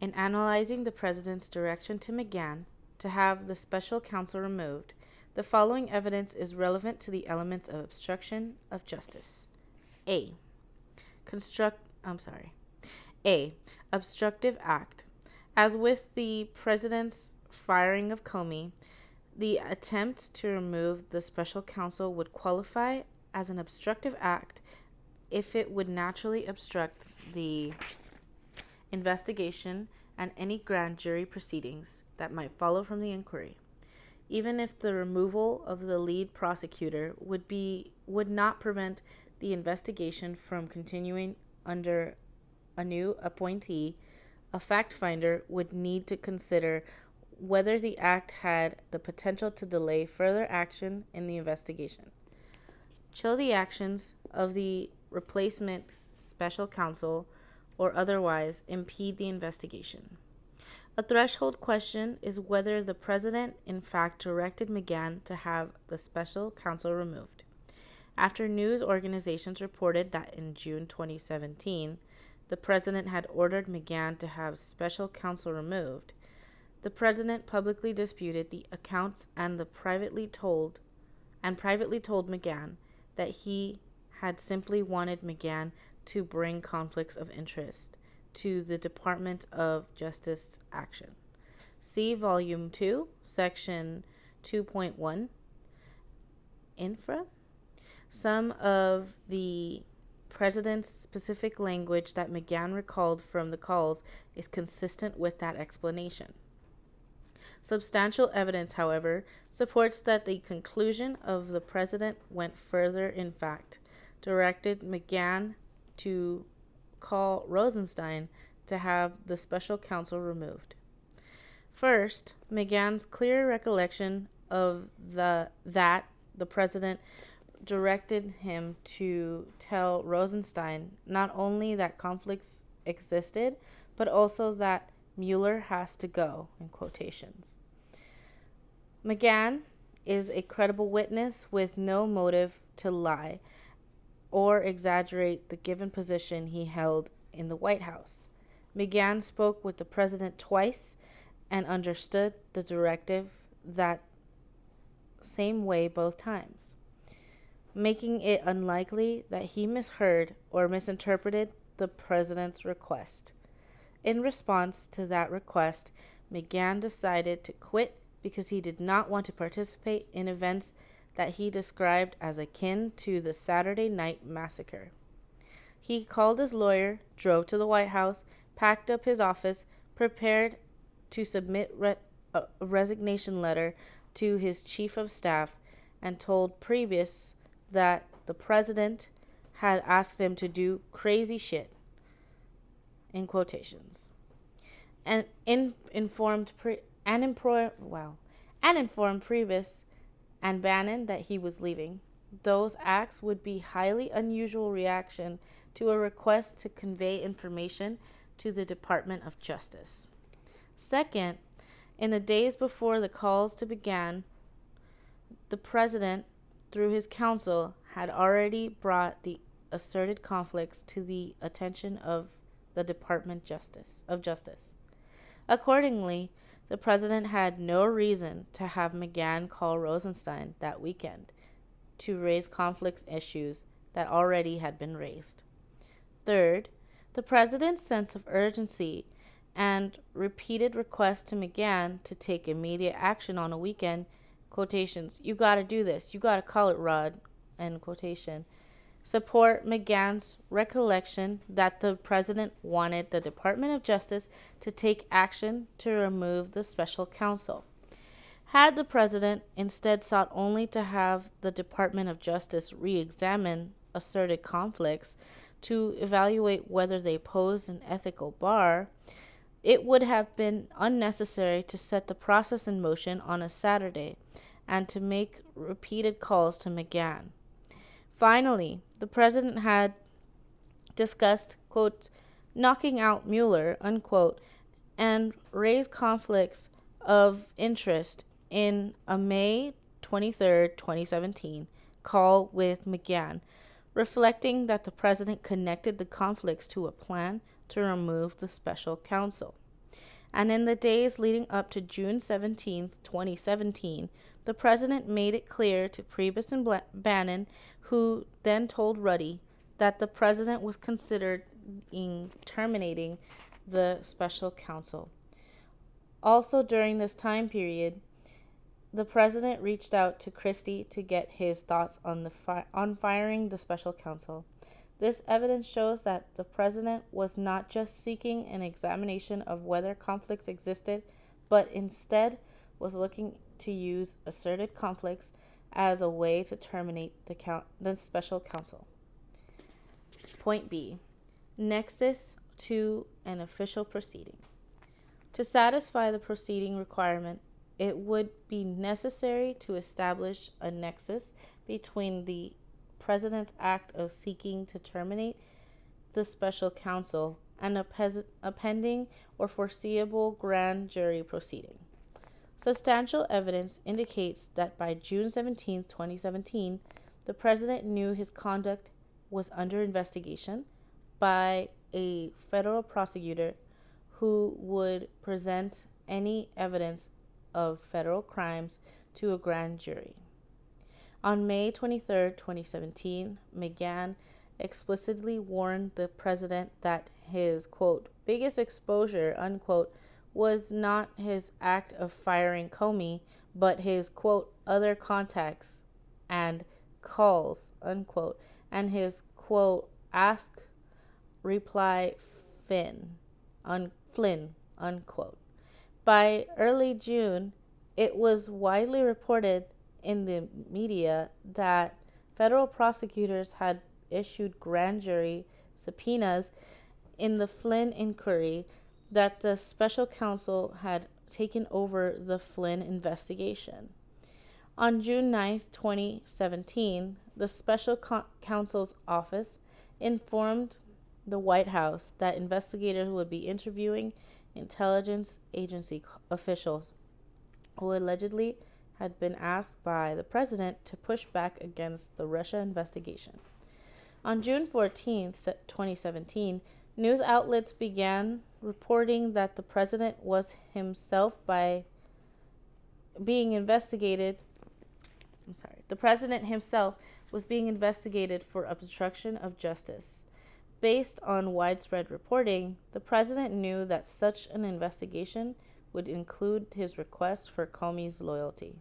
In analyzing the president's direction to McGahn to have the special counsel removed, the following evidence is relevant to the elements of obstruction of justice. A. A. Obstructive act. As with the president's firing of Comey, the attempt to remove the special counsel would qualify as an obstructive act if it would naturally obstruct the investigation and any grand jury proceedings that might follow from the inquiry, even if the removal of the lead prosecutor would not prevent the investigation from continuing under a new appointee. A fact finder would need to consider whether the act had the potential to delay further action in the investigation, chill the actions of the replacement special counsel, or otherwise impede the investigation. A threshold question is whether the president in fact directed McGahn to have the special counsel removed. After news organizations reported that in June 2017, the president had ordered McGahn to have special counsel removed, the president publicly disputed the accounts and privately told McGahn that he had simply wanted McGahn to bring conflicts of interest to the Department of Justice action. See Volume 2, Section 2.1, Infra. Some of the president's specific language that McGahn recalled from the calls is consistent with that explanation. Substantial evidence, however, supports that the conclusion of the president went further, in fact, directed McGahn to call Rosenstein to have the special counsel removed. First, McGahn's clear recollection of that the president directed him to tell Rosenstein not only that conflicts existed, but also that Mueller has to go, in quotations. McGahn is a credible witness with no motive to lie or exaggerate the given position he held in the White House. McGahn spoke with the president twice and understood the directive that same way both times, making it unlikely that he misheard or misinterpreted the president's request. In response to that request, McGahn decided to quit because he did not want to participate in events that he described as akin to the Saturday Night Massacre. He called his lawyer, drove to the White House, packed up his office, prepared to submit a resignation letter to his chief of staff, and told Priebus that the president had asked him to do crazy shit, in quotations, and informed Priebus and Bannon that he was leaving. Those acts would be highly unusual reaction to a request to convey information to the Department of Justice. Second, in the days before the calls to began, the president, through his counsel, had already brought the asserted conflicts to the attention of the Department of Justice. Accordingly, the president had no reason to have McGahn call Rosenstein that weekend to raise conflict issues that already had been raised. Third, the president's sense of urgency and repeated requests to McGahn to take immediate action on a weekend, quotations, you got to do this, you got to call it, Rod, end quotation, support McGahn's recollection that the president wanted the Department of Justice to take action to remove the special counsel. Had the president instead sought only to have the Department of Justice re-examine asserted conflicts to evaluate whether they posed an ethical bar, it would have been unnecessary to set the process in motion on a Saturday and to make repeated calls to McGahn. Finally, the president had discussed, quote, knocking out Mueller, unquote, and raised conflicts of interest in a May 23, 2017 call with McGahn, reflecting that the president connected the conflicts to a plan to remove the special counsel. And in the days leading up to June 17, 2017, the president made it clear to Priebus and Bannon, who then told Ruddy, that the president was considering terminating the special counsel. Also during this time period, the president reached out to Christie to get his thoughts on on firing the special counsel. This evidence shows that the president was not just seeking an examination of whether conflicts existed, but instead was looking to use asserted conflicts as a way to terminate the special counsel. Point B. Nexus to an official proceeding. To satisfy the proceeding requirement, it would be necessary to establish a nexus between the president's act of seeking to terminate the special counsel and a pending or foreseeable grand jury proceeding. Substantial evidence indicates that by June 17, 2017, the president knew his conduct was under investigation by a federal prosecutor who would present any evidence of federal crimes to a grand jury. On May 23, 2017, McGahn explicitly warned the president that his, quote, biggest exposure, unquote, was not his act of firing Comey, but his, quote, other contacts and calls, unquote, and his, quote, ask, reply, Flynn, unquote. By early June, it was widely reported in the media that federal prosecutors had issued grand jury subpoenas in the Flynn inquiry, that the special counsel had taken over the Flynn investigation. On June 9, 2017, the special counsel's office informed the White House that investigators would be interviewing intelligence agency officials who allegedly had been asked by the president to push back against the Russia investigation. On June 14, 2017, news outlets began reporting that the president was himself being investigated. The president himself was being investigated for obstruction of justice. Based on widespread reporting, the president knew that such an investigation would include his request for Comey's loyalty.